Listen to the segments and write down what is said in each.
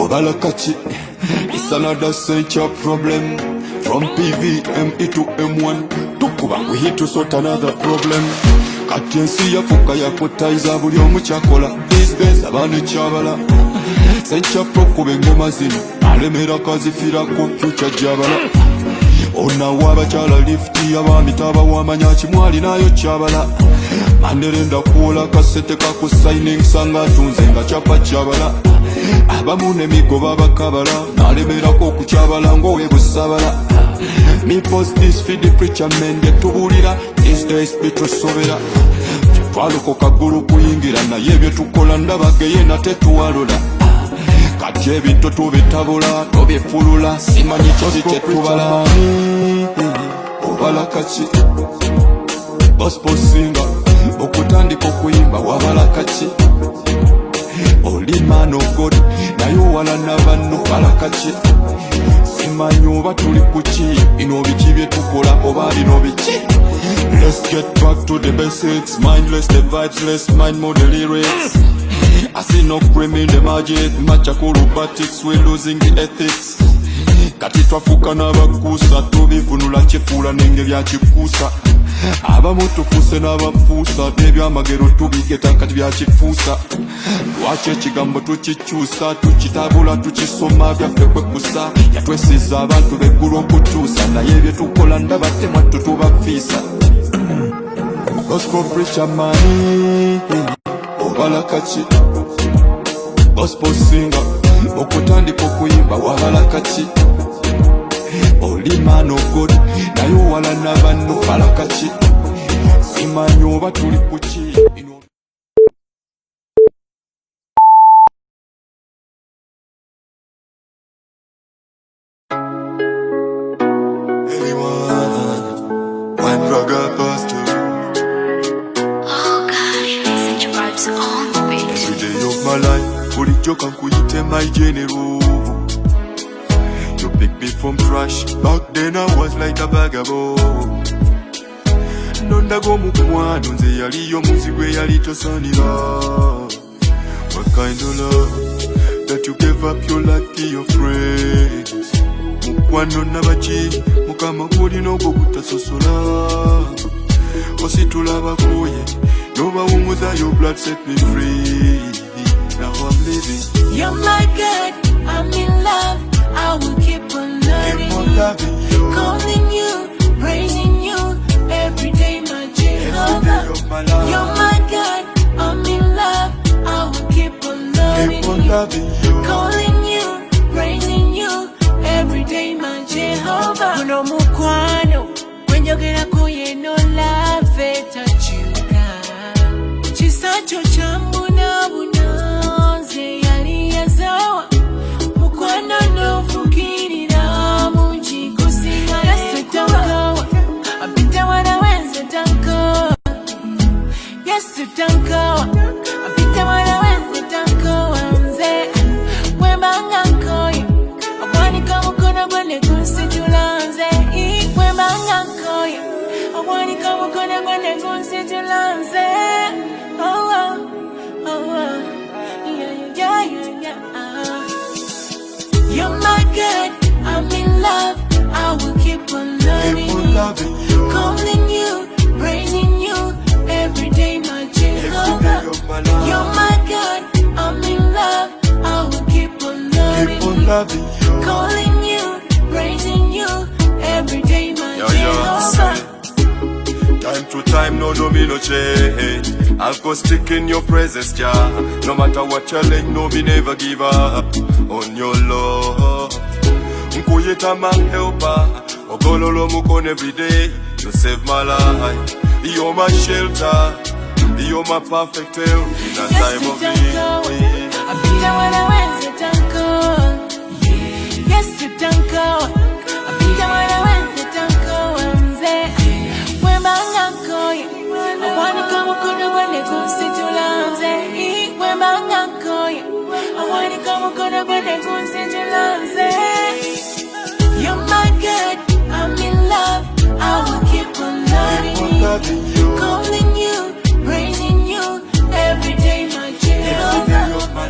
Obalakachi, it's another central problem. From PVME to M1, tukuba we hit to sort another problem. Katensi ya fuka ya kutaiza buli omuchakola. These days abane chabala. Sencha prokube ngoma zino. Alemera kazi fira ku future jabala. Ona waba chala lifti abamitaba wamanyachi mwali nayo chabala. Manderenda kuola kasete kako signing sanga tunze nga chapa chabala. Abamune migoba bakabala nalemerako kuchabala ngowe busabala. Me post this feed the preacher men get tubulira. These days petrosobera twaluko kagulu kuyingira naye bye tukola ndabageye nate tuwalola. Kati ebintu tubitabula tobyefulula simanyi kiki kyetubala. Obalakachi gospel singer okutandika okuyimba wabalakachi. Oli man of God naye owala n'abanno balakachi. Simanyi oba tuli kuki bino biki byetukola oba bino biki. Let's get back to the basics. Mindless the vibes, let's mind more the lyrics. I see no cream in the magic. Much acrobatics, we're losing the ethics. Kati twafuka n'abakuusa tubivunula kifula nenge bya kikuusa. Abamu tufuse n'abafuusa n'ebyamagero tubigeta kati bya kifuusa. Lwaki ekigambo tukikyusa tukitabula tukisoma byaffe kwekusa. Yatwesiza abantu beggulu okutuusa naye byetukola ndaba temwattu tubafiisa. Gospel preacher man obalakachi gospel singer okutandika okuyimba wabalakachi. Oli man of God naye owala n'abanno balakachi. Simanyi oba tuli kuki. Can quit my general. You picked me from trash. Back then I was like a vagabond. Nonda go mukwano nze yali yo muzigwe yali tosanira. What kind of love that you gave up your life to your friends? Mukwano nabachi mukama kuli noko kutasosola. Ositulaba koye yoba umuza your blood set me free. Now I'm living. You're my God, I'm in love. I will keep on loving you, calling you, praising you every day, my Jehovah. You're my God, I'm in love. I will keep on loving you, calling you, praising you every day, my Jehovah. Kuno mukwano, kwenjogera kuye no love etachuka. Chisacho chambuna buna. Mukwano no fukirira munjikusinga Yesu tanko apita wana wenze tanko Yesu tanko apita wana wenze tanko Wanze wembanga nkoye Akwanika mukono gwene kunsitulanze Wembanga nkoye Akwanika mukono gwene kunsitulanze Oh oh oh oh Yeah yeah yeah You're my God, I'm in love. I will keep on loving you, calling you, praising you every day, my Jehovah. You're my God, I'm in love. I will keep on loving you, calling you, praising you every day, my Jehovah. Time to time, no me no change. I'll go stick in your presence, Jah. No matter what challenge, no me never give up on your love. Nkuyeta my helper, ogololo mukon every day. You save my life. You're my shelter. You're my perfect help in a time of need. Apita wana wenze tanko. Yes, you tanko. Apita wana wenze tanko wanze. Wembanga nkoye. Awanika mukono gwene kunsitulanze. Wembanga nkoye. Awanika mukono gwene kunsitulanze. You're my God, I'm in love. I will keep on loving you, calling you, praising you every day, my Jehovah.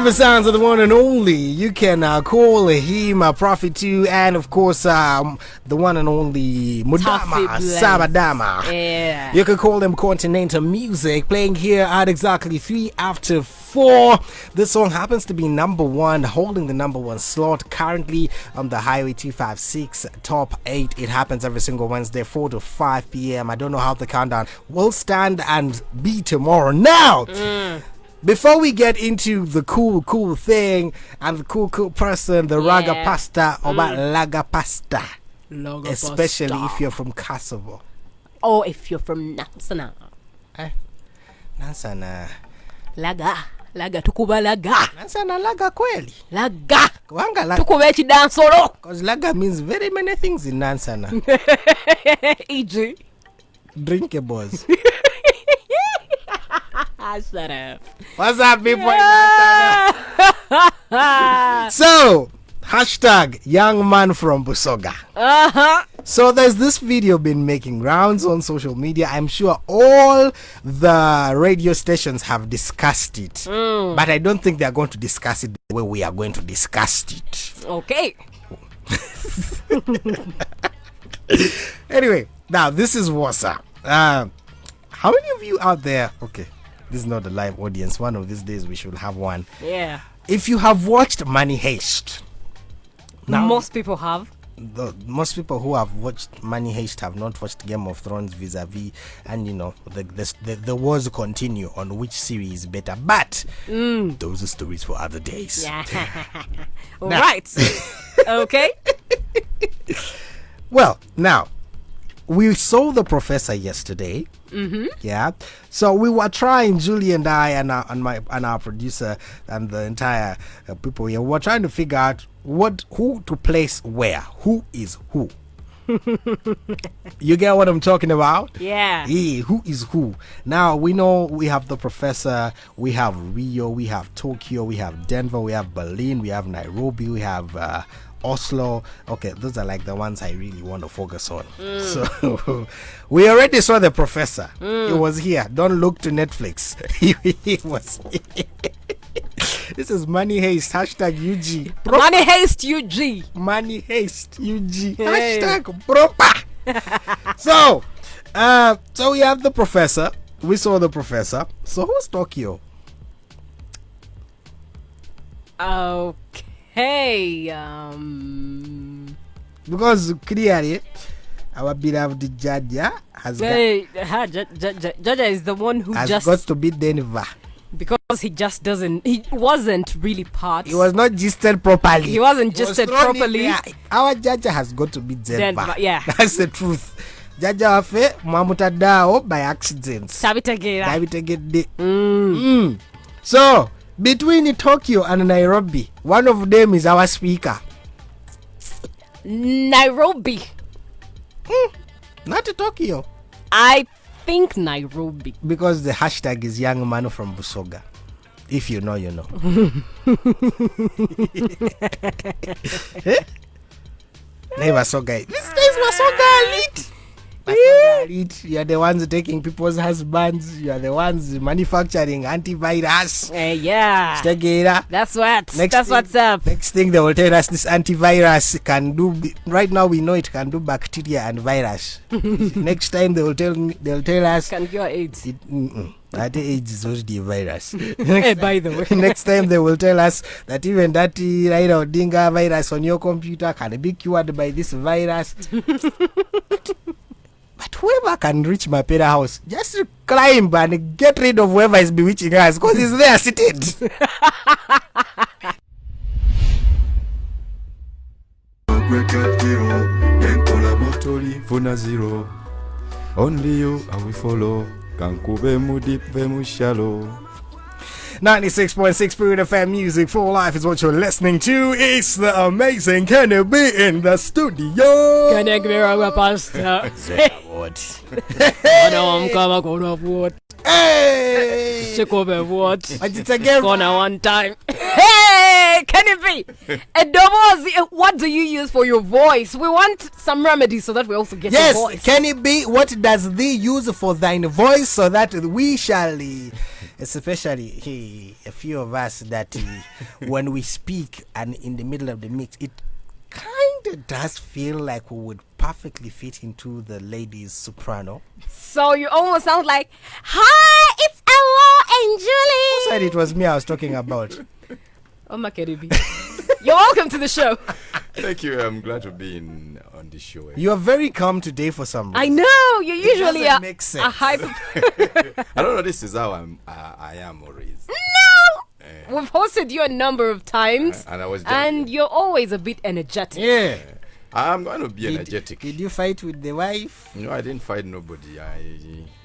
Beautiful sounds of the one and only. You can call him Prophet 2, and of course the one and only Mudama Sabadama. Yeah. You can call them Continental Music, playing here at exactly 3 after 4. This song happens to be number 1, holding the number 1 slot currently on the Highway 256 top 8. It happens every single Wednesday 4 to 5 p.m. I don't know how the countdown will stand and be tomorrow. Now, before we get into the cool thing and the cool person, the raga pasta or laga pasta, especially if you're from Kosovo. Or if you're from Nansana. Nansana. Laga tukuba laga. Nansana laga kweli. Laga. Wanga laga. Tukuba echi dansolo. Because laga means very many things in Nansana. E.g. Drinkables. Shut up. What's up, people? So, hashtag young man from Busoga. So there's this video been making rounds on social media. I'm sure all the radio stations have discussed it. But I don't think they're going to discuss it the way we are going to discuss it. Okay. Anyway, now this is what's up. How many of you out there, okay, this is not a live audience, one of these days we should have one. Yeah. If you have watched Money Heist, now most people have. Most people who have watched Money Heist have not watched Game of Thrones vis-a-vis, and you know the wars continue on which series is better, but those are stories for other days. Yeah. Right. Okay. Well, now we saw The Professor yesterday. Yeah, so we were trying, Julie and I and our producer and the entire people here, we were trying to figure out who to place where, who is who. You get what I'm talking about? Yeah. Who is who? Now we know we have The Professor, we have Rio, we have Tokyo, we have Denver, we have Berlin, we have Nairobi, we have Oslo. Okay, those are like the ones I really want to focus on. So we already saw The Professor. He was here. Don't look to Netflix. He was This is Money Heist. Hashtag UG. Money Heist UG. Money Heist UG. Hashtag proper. So we have The Professor. We saw The Professor. So who's Tokyo? Okay. Because clearly our beloved Jaja has Jaja is the one who just got to beat Denver. Because he wasn't really part. He was not gisted properly. He wasn't gisted properly. Our Jaja has got to beat Denver. Yeah. That's the truth. Jaja wafe mwamuta dao by accident. Sabitegera. So between Tokyo and Nairobi, one of them is our speaker. Nairobi. Not Tokyo. I think Nairobi. Because the hashtag is young man from Busoga. If you know, you know. Never so guy. These days were so elite. You are the ones taking people's husbands. You are the ones manufacturing antivirus. Yeah. That's what's up. Next thing they will tell us this antivirus can do. Right now we know it can do bacteria and virus. Next time they'll tell us can cure AIDS. That AIDS is already a virus. By the way. Next time they will tell us that even that Raila Odinga virus on your computer can be cured by this virus. But whoever can reach my parents' house, just climb and get rid of whoever is bewitching us, because he's there seated. Only you I will follow. Kankube mu deep ve mu shallow. 96.6 Spirit FM Music for Life is what you're listening to. It's the amazing Kenny B in the studio. Kenny B pasta. What? Hey! Check over what? But it's again. Gonna one time. Hey! Hey, Kenny B. What do you use for your voice? We want some remedies so that we also get your voice. Yes, Kenny B, what does thee use for thine voice so that we shall, especially a few of us, that when we speak and in the middle of the mix, it kind of does feel like we would perfectly fit into the lady's soprano. So you almost sound like, hi, it's Awar and Julie. Who said it was me I was talking about? Oh, my Kenny B. You're welcome to the show. Thank you. I'm glad to be on the show. You are very calm today for some reason. I know. You usually are make a sense. hyper. I don't know. This is how I am always. No! We've hosted you a number of times. And I was. And you're always a bit energetic. Yeah. I'm going to be energetic. Did you fight with the wife? No, I didn't fight nobody.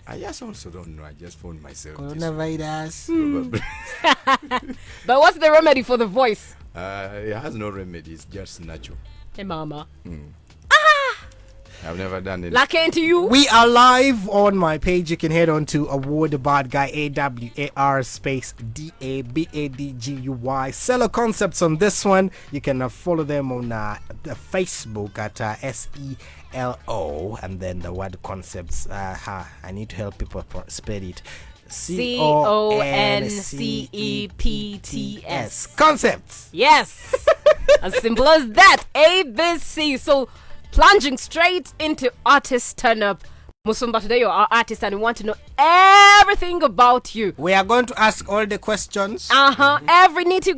I just also don't know. I just found myself. Coronavirus. But what's the remedy for the voice? It has no remedy. It's just natural. Hey, mama. I've never done it. Lucky into you. We are live on my page. You can head on to Awar the Bad Guy, AWAR space DABADGUY. Seller Concepts on this one. You can follow them on the Facebook at SELO and then the word concepts. I need to help people spell it. CONCEPTS. Concepts. Yes. As simple as that. ABC. So plunging straight into artist turn up. Musumba, today you're our artist and we want to know everything about you. We are going to ask all the questions. Every nitty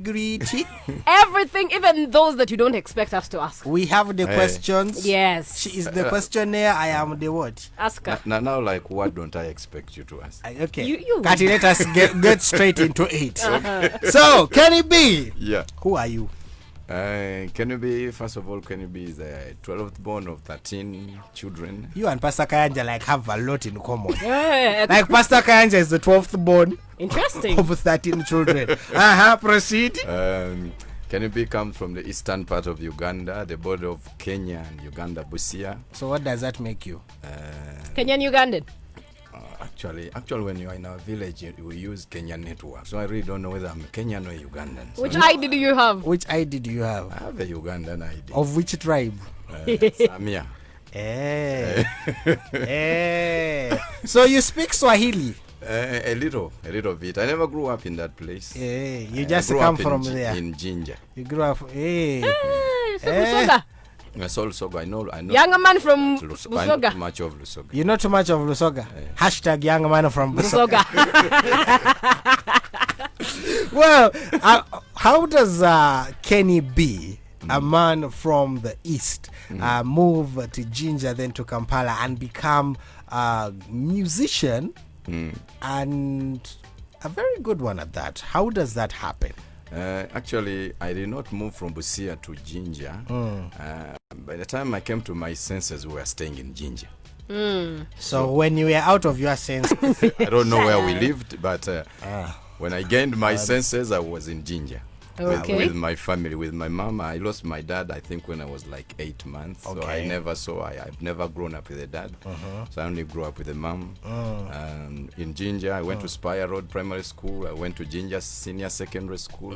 gritty. Everything, even those that you don't expect us to ask. We have the questions. Yes. She is the questionnaire. I am the what? Ask her. Now, like, what don't I expect you to ask? Okay. You. Kati, let us get straight into it. So, Kenny B. Yeah. Who are you? Kenny B, first of all, Kenny B is the 12th born of 13 children. You and Pastor Kayanja have a lot in common. Yeah. Like Pastor Kayanja is the 12th born Interesting. of 13 children. Proceed. Kenny B comes from the eastern part of Uganda, the border of Kenya and Uganda, Busia. So what does that make you? Kenyan Ugandan. Actually, when you are in our village, we use Kenyan network. So I really don't know whether I'm Kenyan or Ugandan. So Which ID do you have? Which ID do you have? I have a Ugandan ID. Of which tribe? Samia. So you speak Swahili? A little bit. I never grew up in that place. You just come from there. In Jinja. You grew up. Lusoga. I know. Younger man from Lusoga. I know Lusoga. too much of Lusoga. You know too much of Lusoga. Hashtag young man from Lusoga. Well, how does Kenny B, a man from the east, move to Jinja, then to Kampala, and become a musician and a very good one at that? How does that happen? Actually, I did not move from Busia to Jinja. By the time I came to my senses, we were staying in Jinja. So when you were out of your senses, I don't know where we lived, but when I gained my senses, I was in Jinja. Okay. With my family, with my mom. I lost my dad, I think, when I was like 8 months. Okay. So I never saw, I've never grown up with a dad. So I only grew up with a mom. In Jinja, I went to Spire Road Primary School. I went to Jinja Senior Secondary School.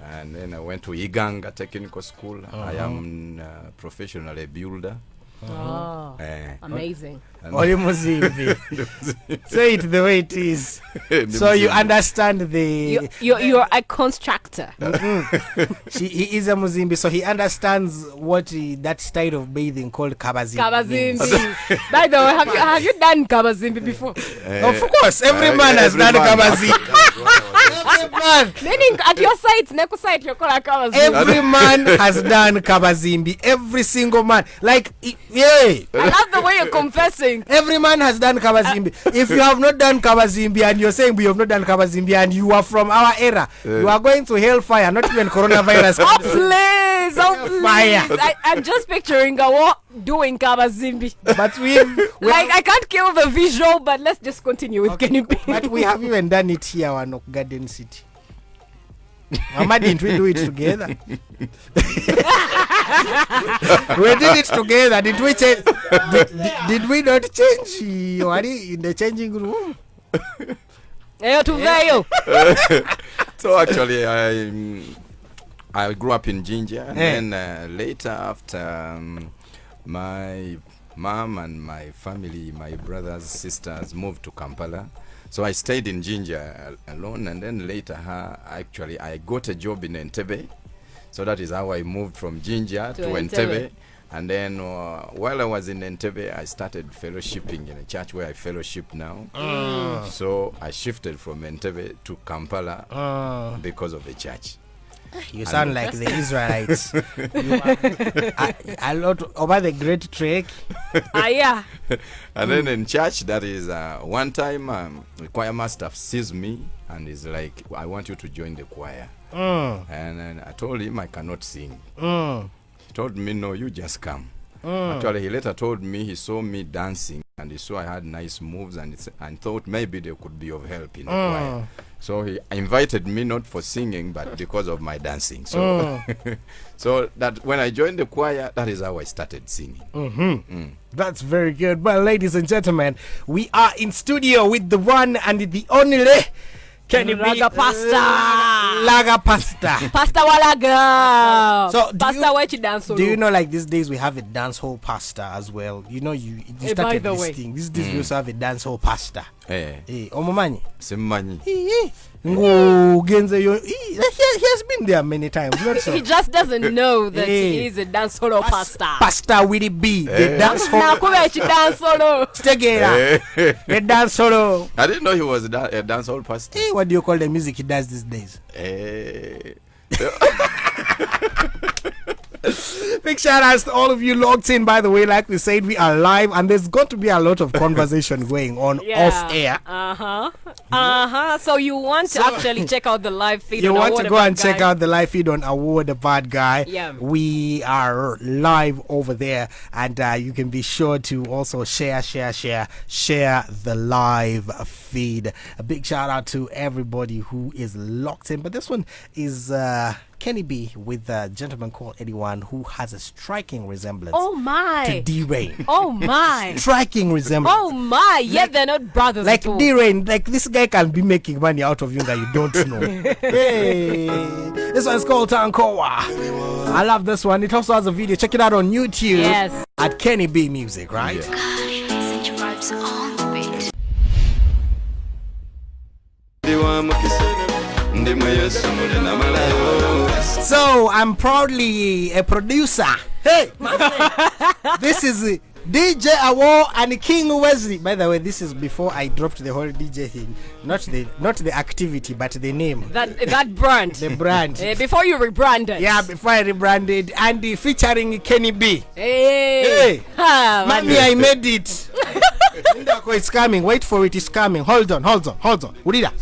And then I went to Iganga Technical School. I am professionally a builder. Amazing. Say it the way it is. So you understand the you're a constructor. he is a Muzimbi, so he understands what that style of bathing called kabazimbi. By the way, have you done kabazimbi before? Of course, every man has done kabazimbi. Every man. Meaning at your site, Neko site, you're called kabazimbi. Every man has done kabazimbi. Every single man. Like, I love the way you're confessing. Every man has done kabazimbi. If you have not done kabazimbi and you're saying we have not done kabazimbi and you are from our era, you are going to hellfire, not even coronavirus. Oh please, Fire. I'm just picturing Awar doing kabazimbi. But I can't kill the visual, but let's just continue with Kenny B. But we have even done it here in Garden City. Mama, didn't we do it together? We did it together. Did we change? Did we not change in the changing room? So actually, I grew up in Ginger, and then later, after my mom and my family, my brothers, sisters moved to Kampala, so I stayed in Ginger alone, and then later, I got a job in Entebbe, so that is how I moved from Ginger to Entebbe. And then while I was in Entebbe, I started fellowshipping in a church where I fellowship now. So I shifted from Entebbe to Kampala because of the church. You sound like the Israelites. A lot over the Great Trek. Yeah. And then in church, that is one time the choir master sees me and is like, I want you to join the choir. And then I told him I cannot sing. He told me, no, you just come. Actually, he later told me he saw me dancing and he saw I had nice moves and thought maybe they could be of help in the choir. So he invited me not for singing, but because of my dancing. So, so that when I joined the choir, that is how I started singing. That's very good. Well, ladies and gentlemen, we are in studio with the one and the only Kenny Laga Pasta. Laga Pasta. Pasta Walaga. So Pasta where you dance. Do you know, like these days we have a dance hall pasta as well? You know, you started this thing. These days we also have a dance hall pasta. Omomanyi. Simmanyi. He has been there many times. Not so. He just doesn't know that he is a dance solo pasta. Pasta will it be the dance hall? Now come here, dance solo. The dance solo. I didn't know he was a dance hall pastor. What do you call the music he does these days? Big shout outs to all of you logged in. By the way, like we said, we are live and there's got to be a lot of conversation going on off air. So you want to actually check out the live feed? You want to go and check out the live feed on Awar the Bad Guy. Yeah. We are live over there, and you can be sure to also share the live feed. A big shout out to everybody who is locked in. But this one is Kenny B with a gentleman called Anyone who has a striking resemblance to D-Rain. Oh my. Striking resemblance. Oh my. Yeah, they're not brothers like at all. D-Rain, like this guy can be making money out of you that you don't know. Hey, this one's called Tankoa. I love this one. It also has a video. Check it out on YouTube. Yes. At Kenny B Music, right? Gosh, such vibes on the beat. So I'm proudly a producer. Hey, this is DJ Awar and King Wesley. By the way, this is before I dropped the whole DJ thing. Not the activity, but the name. That brand. The brand. Before you rebranded. Yeah, before I rebranded. And featuring Kenny B. Hey. Mommy, I made it. It's coming. Wait for it. It's coming. Hold on. Urida.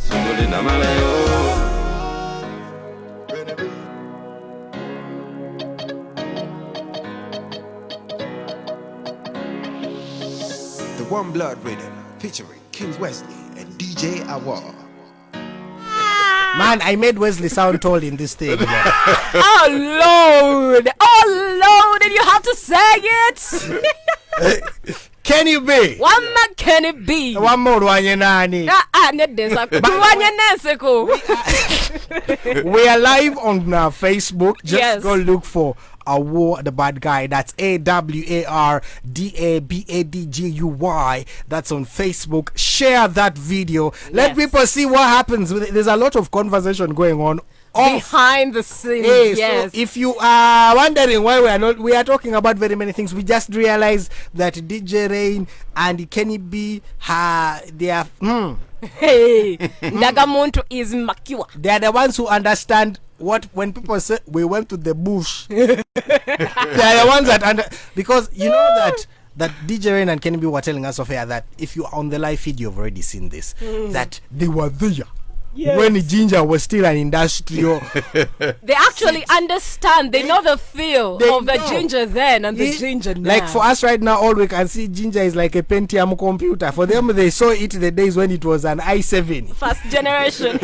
One Blood Rhythm featuring King Wesley and DJ Awar. Man, I made Wesley sound tall in this thing. Oh Lord, and you have to say it. Kenny B. One man Kenny B. One more one nani. We are live on Facebook. Just go look for Awar the Bad Guy. That's AWARDABADGUY. That's on Facebook. Share that video. Let people see what happens. There's a lot of conversation going on behind the scenes. So if you are wondering why we are talking about very many things, we just realized that DJ Rain and Kenny B they are Nagamuntu is Makiwa. They are the ones who understand when people say we went to the bush. They are the ones that because you know that DJ Rain and Kenny B were telling us off air that if you are on the live feed, you've already seen this, that they were there. Yes. When Ginger was still an industrial. They actually understand. They know the feel of the Ginger then and the Ginger now. Like for us right now, all we can see Ginger is like a Pentium computer. For them, they saw it the days when it was an i7. First generation.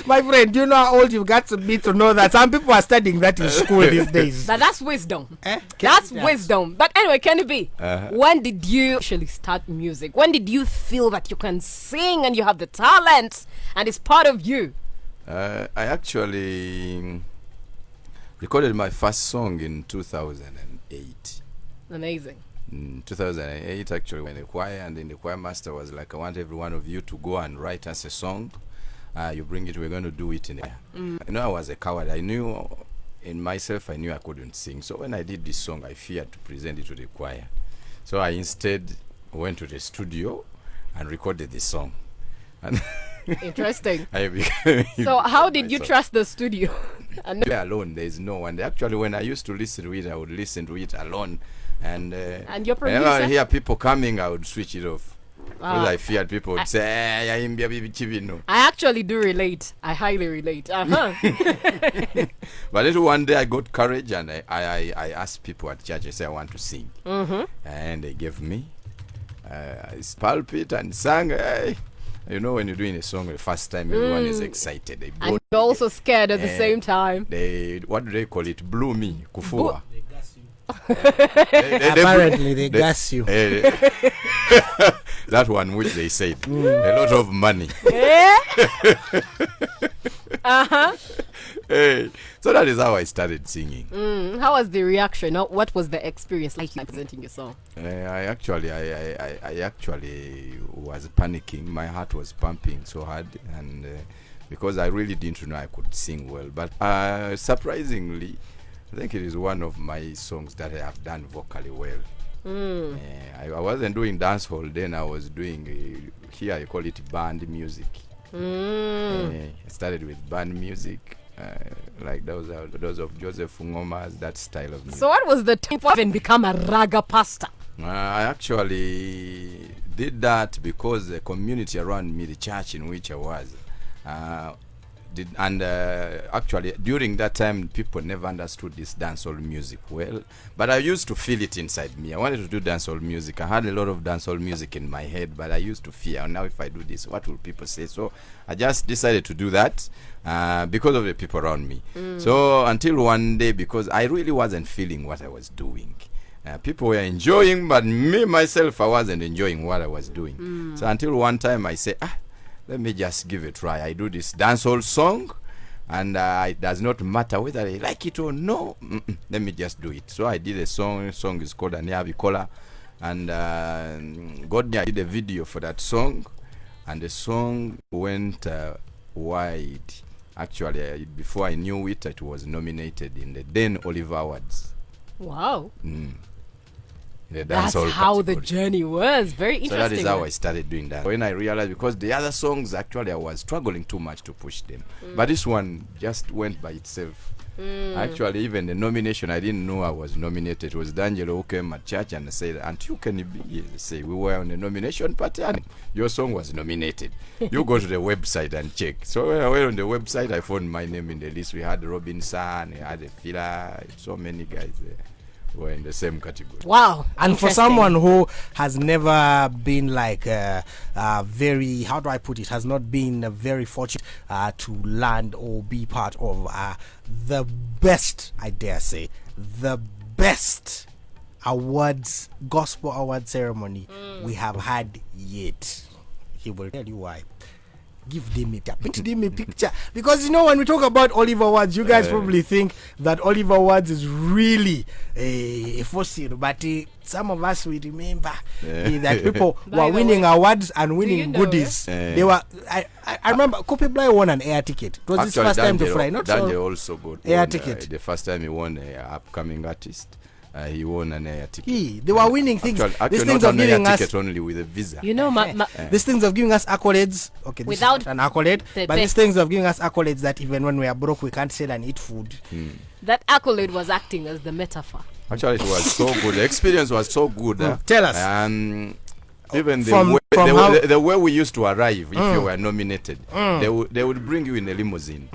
My friend, do you know how old you've got to be to know that some people are studying that in school these days? That's wisdom. Eh? That's wisdom. But anyway, Kenny B, Uh-huh. when did you actually start music? When did you feel that you can sing and you have the talent and it's part of you? I actually recorded my first song in 2008. Amazing. In 2008, actually, when the choir and then the choir master was like, I want every one of you to go and write us a song. You bring it, we're going to do it in there. You know, I was a coward. I knew in myself, I knew I couldn't sing. So when I did this song, I feared to present it to the choir. So I instead went to the studio and recorded the song. And Interesting. I became So how did you myself. trust the studio? And There alone, there is no one. Actually, when I used to listen to it, I would listen to it alone. And your whenever I producer? hear people coming, I would switch it off. Because Ah. I feared people would say, "Eh, I I actually do relate. I highly relate. Uh-huh. But then one day I got courage and I asked people at church, I said, I want to sing. And they gave me this pulpit and sang. Hey. You know, when you're doing a song the first time, everyone is excited. They And brought- you're also scared at the Eh, same time. They, what do they call it? Blew me, kufua. Apparently, they gas you. That one which they said a lot of money. Hey, so that is how I started singing. How was the reaction? What was the experience like presenting your song? I actually was panicking. My heart was pumping so hard, and because I really didn't know I could sing well. But surprisingly, I think it is one of my songs that I have done vocally well. I wasn't doing dancehall then. I was doing here I call it band music. I started with band music, like those of Joseph Ngoma's, that style of music. So what was the time for even become a raga pastor? I actually did that because the community around me, the church in which I was, actually during that time people never understood this dancehall music well, but I used to feel it inside me. I wanted to do dancehall music. I had a lot of dancehall music in my head, but I used to fear, now if I do this, what will people say? So I just decided to do that because of the people around me. So until one day, because I really wasn't feeling what I was doing. People were enjoying, but me myself, I wasn't enjoying what I was doing. So until one time I said, let me just give it a try. I do this dancehall song, and it does not matter whether I like it or no. Let me just do it. So I did a song. The song is called Aniabi Kola, and God, I did a video for that song, and the song went wide. Actually, before I knew it, it was nominated in the then Oliver Awards. Wow. The That's dancehall how the category. journey was. Very So interesting. that is how I started doing that. When I realized, because the other songs actually I was struggling too much to push them, but this one just went by itself. Actually, even the nomination, I didn't know I was nominated. It was D'Angelo who came at church and said, "Auntie, you can be?" Say we were on the nomination party and your song was nominated. You go to the website and check. So when I went on the website, I found my name in the list. We had Robinson, we had a Fila, so many guys there were in the same category. Wow. And for Interesting. someone who has never been like very, how do I put it, has not been very fortunate to land or be part of the best, I dare say, the best awards, gospel award ceremony we have had yet. He will tell you why. Give them a picture. Because you know, when we talk about Oliver Awards, you guys probably think that Oliver Awards is really a fossil, but some of us we remember that people By were the winning way, awards and you winning know goodies. They were. I remember Kopi Bly won an air ticket. It was his first time to fly. Not Danje so. also got Air won, ticket. the first time he won an upcoming artist. He won an air ticket. They were winning things. Actually, These things not of an air giving us. ticket only with a visa. You know, These things of giving us accolades. Okay, this Without is not an accolade, the but these best. things of giving us accolades that even when we are broke, we can't sell and eat food. that accolade was acting as the metaphor. Actually, it was so good. The experience was so good. Tell us. Even From how- the way we used to arrive, if you were nominated, they would bring you in a limousine.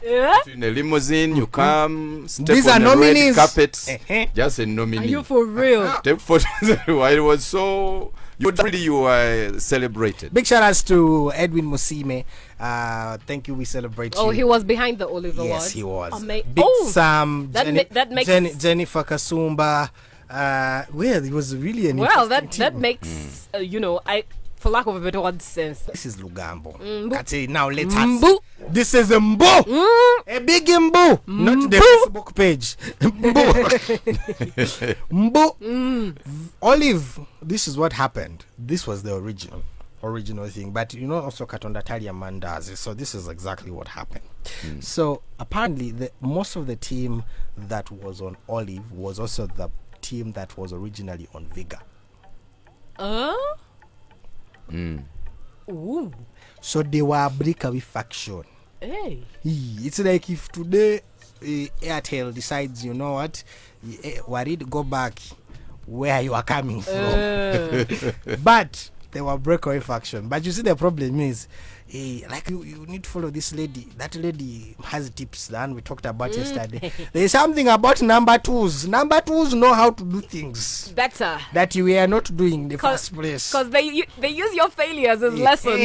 Yeah? In a limousine, you come, step These on are the nominees. red carpet, Eh-heh. just a Are nominee. you for real? Take photos. It was so. You celebrated. Big shout outs to Edwin Musime. Thank you. We celebrate Oh, you. he was behind the Olive Awards. Yes, he was. Big oh, Sam, that makes Jennifer Kasumba. Well, it was really an that team. makes for lack of a better word, sense. This is Lugambo. Now let's Mbu. This is Mbo. A big Mbo. Not the Facebook page. Mbo. Mbo. Olive. This is what happened. This was the original thing. But also Katonda Talia Mandazi. So this is exactly what happened. So apparently most of the team that was on Olive was also the team that was originally on Vigor. Ooh. So they were a breakaway faction. Hey. It's like if today Airtel decides, you know what, worried, go back where you are coming from. But they were breakaway faction. But you see, the problem is, like you need to follow this lady. That lady has tips that we talked about yesterday. There is something about number twos. Number twos know how to do things Better. that you were not doing in the first place. Because they use your failures as lessons.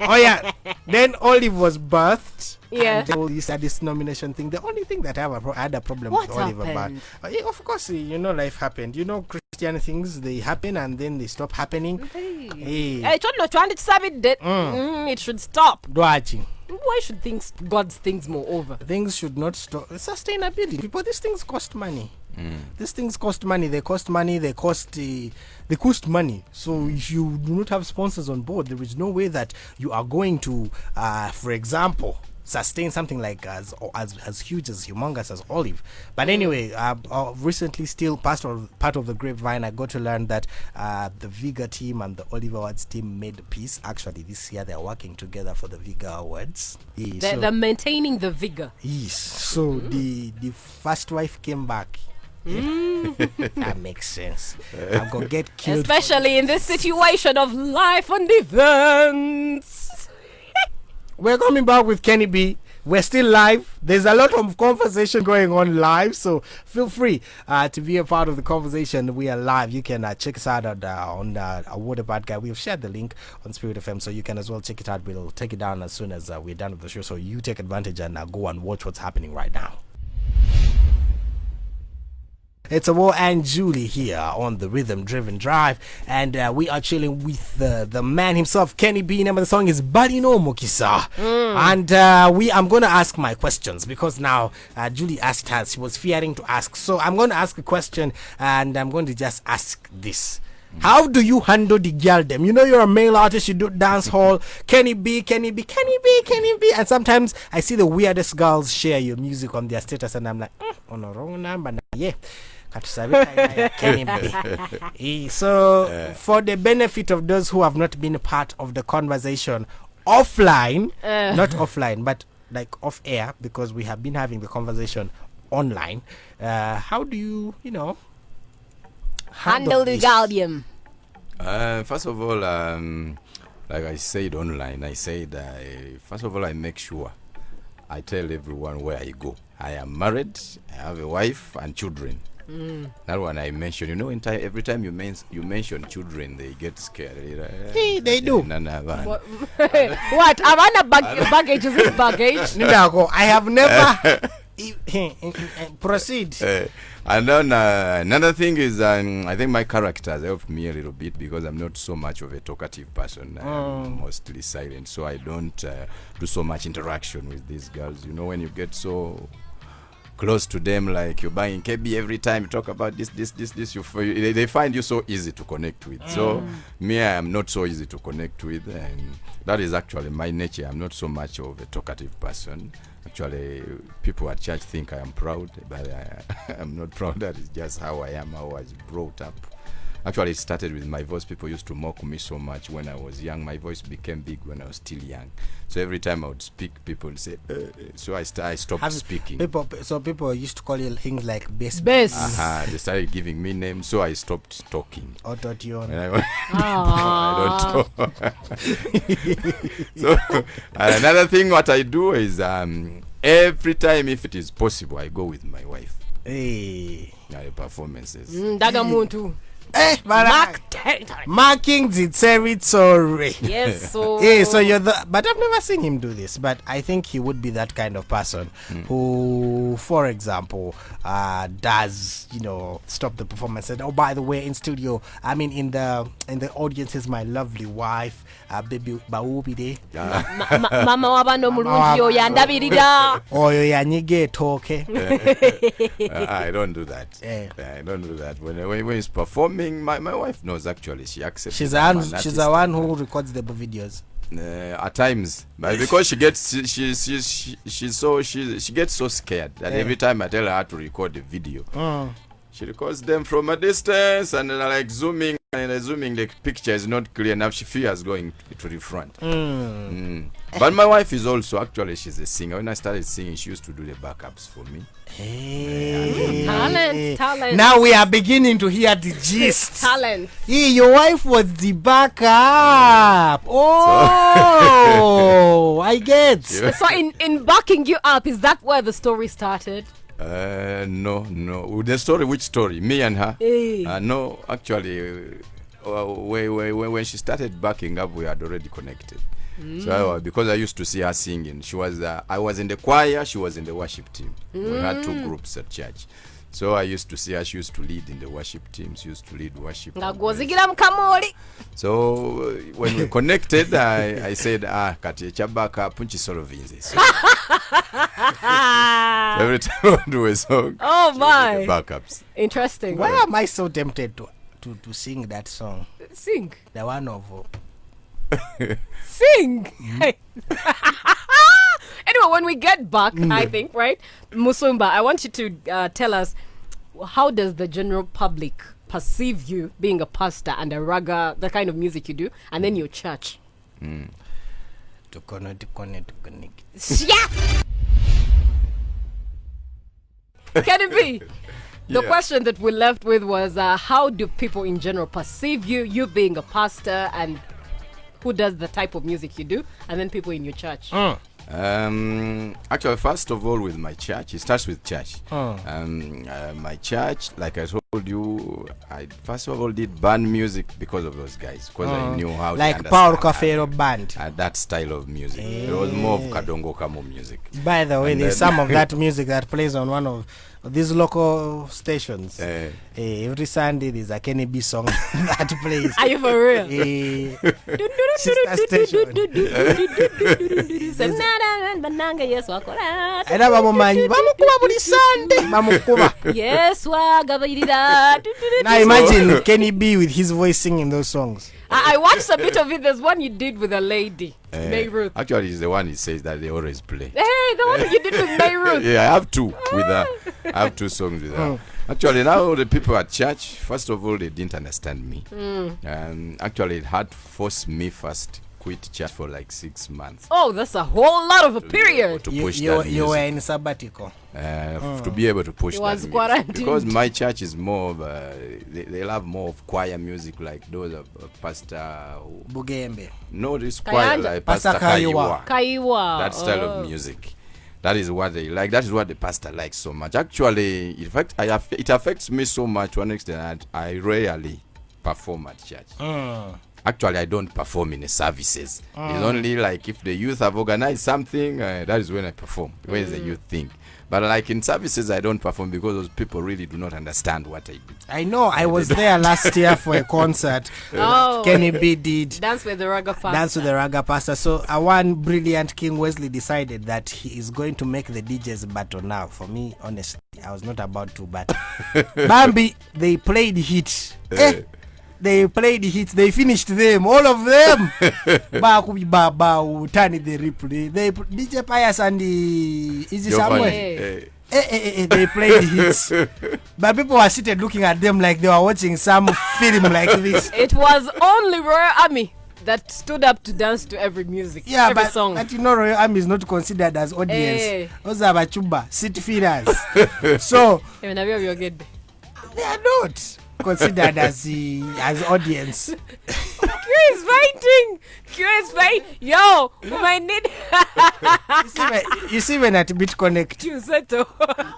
Oh yeah. Then Olive was birthed. Yeah. And all this nomination thing. The only thing that I had a problem What with Olive about. happened? Of course, life happened. Christian things, they happen and then they stop happening. Hey, trying to serve it. It should stop. Watching. Why should God's things moreover? Things should not stop. Sustainability. People, these things cost money. These things cost money. They cost money. They cost money. So if you do not have sponsors on board, there is no way that you are going to, for example, sustain something like as huge, as humongous as Olive. But anyway, recently, still part of the grapevine, I got to learn that the Vigor team and the Olive Awards team made peace. Actually, this year they are working together for the Vigor Awards. They're maintaining the vigor. Yes. So the first wife came back. That makes sense. I'm gonna get killed, especially in this situation of life and events. We're coming back with Kenny B. We're still live. There's a lot of conversation going on live, so feel free to be a part of the conversation. We are live. You can check us out on Award About Guy. We've shared the link on Spirit FM, so you can as well check it out. We'll take it down as soon as we're done with the show, so you take advantage and go and watch what's happening right now. It's Awar and Julie here on the Rhythm Driven Drive, and we are chilling with the man himself, Kenny B. Name of the song is Barino Mokisa. And I'm going to ask my questions because now Julie asked her, she was fearing to ask. So I'm going to ask a question, and I'm going to just ask this. How do you handle the girldom? You're a male artist, you do dance hall, Kenny B. And sometimes I see the weirdest girls share your music on their status, and I'm like, on a wrong number. Yeah. So, for the benefit of those who have not been a part of the conversation offline, not offline, but like off air, because we have been having the conversation online, how do you, handle the gallium? First of all, like I said online, first of all, I make sure I tell everyone where I go. I am married, I have a wife and children. That one I mentioned. Every time you mention children, they get scared. Hey, they do. What? Havana baggage is it baggage? I have never. Proceed. And then another thing is, I think my character has helped me a little bit because I'm not so much of a talkative person. I'm mostly silent, so I don't do so much interaction with these girls. When you get so close to them, like you're buying KB every time you talk about this, they find you so easy to connect with. So me, I am not so easy to connect with, and that is actually my nature. I'm not so much of a talkative person. Actually, people at church think I am proud, but I'm not proud. That is just how I am, how I was brought up. Actually, it started with my voice. People used to mock me so much when I was young. My voice became big when I was still young. So every time I would speak, people would say, so I stopped speaking. People used to call you things like bass. Bass. They started giving me names, so I stopped talking. Autotune. I don't talk. So another thing what I do is every time, if it is possible, I go with my wife. Hey. Performances. Dagamuntu. Mark territory. marking the territory. Yes, so So you're but I've never seen him do this. But I think he would be that kind of person who, for example, does stop the performance and, oh, by the way, in studio, I mean in the audience is my lovely wife, baby Baubide. Mama wabano mulungi oyo yandabirira. Oyo yanyige toke. I don't do that. I don't do that. When he's performing, my wife knows actually. She accepts. She's the one who records the videos. At times, but because she gets she gets so scared that every time I tell her to record the video, she records them from a distance and like zooming, and assuming the picture is not clear enough, she fears going to the front. But my wife is also, actually, she's a singer. When I started singing, she used to do the backups for me. Talent. Now we are beginning to hear the gist. Talent. Your wife was the backup. Oh, I get. So in backing you up, is that where the story started? No. The story, which story? Me and her? No, actually, when she started backing up, we had already connected. So because I used to see her singing, I was in the choir, she was in the worship team. We had two groups at church. So I used to see her. She used to lead in the worship team. She used to lead worship. So when we connected, I said, kati chabaka punchi solo vinze. So every time I do a song, oh my, backups. Interesting. Why am I so tempted to sing that song? Sing. The one of Sing. Anyway, when we get back, I think, right, Musumba, I want you to tell us, how does the general public perceive you being a pastor and a raga, the kind of music you do, and then your church? to connect. Yeah. Can it be? The question that we left with was, how do people in general perceive you being a pastor, and who does the type of music you do, and then people in your church? Actually, first of all, with my church, it starts with church. My church, like I told you, I first of all did band music because of those guys, because I knew how like to Paul Cafero band. That style of music. It was more of Kadongo Kamo music. By the way, And there's then- some of that music that plays on one of these local stations. Every Sunday there's a Kenny B song that plays. Are you for real? Sister station. Era bamumanyi bamukuba buli Sunday bamukuba. Yes, wagabayirira. Now imagine Kenny B with his voice singing those songs. I watched a bit of it. There's one you did with a lady, Mayruth. Actually, he's the one he says that they always play. Hey, the one you did with Mayruth. Yeah, I have two with her. I have two songs with her. Actually, now the people at church, first of all, they didn't understand me. Actually, it had forced me first quit church for like 6 months. Oh, that's a whole lot of a period. To push You that were music. in sabbatical. To be able to push It that was music. quarantined. Because my church is more of they love more of choir music, like those of Pastor Bugembe. no this choir Kayanja. like Pastor Pastor Kaiwa. Kaiwa. that style of music. That is what they like. That is what the pastor likes so much. Actually, in fact, it affects me so much to an extent that I rarely perform at church. Actually, I don't perform in the services. It's only like if the youth have organized something, that is when I perform. When is the youth thing? But like in services, I don't perform because those people really do not understand what I do. I know. I was there last year for a concert. Oh. Kenny B did Dance with the raga pastor. Dance with the Raga Pastor. So one brilliant King Wesley decided that he is going to make the DJs battle now. For me, honestly, I was not about to, but Bambi, they played hit. They played hits. They finished them, all of them. Bakubi Baba, Tani the replay. They DJ Pius and the Easy Samuel. They played hits. But people were seated looking at them like they were watching some film like this. It was only Royal Army that stood up to dance to every music, Yeah, every but, song. but you know, Royal Army is not considered as audience. Those are Bachuba, seat fillers. So they are not considered as audience. He's fighting. QS play. Yo, my need. You see when at BitConnect,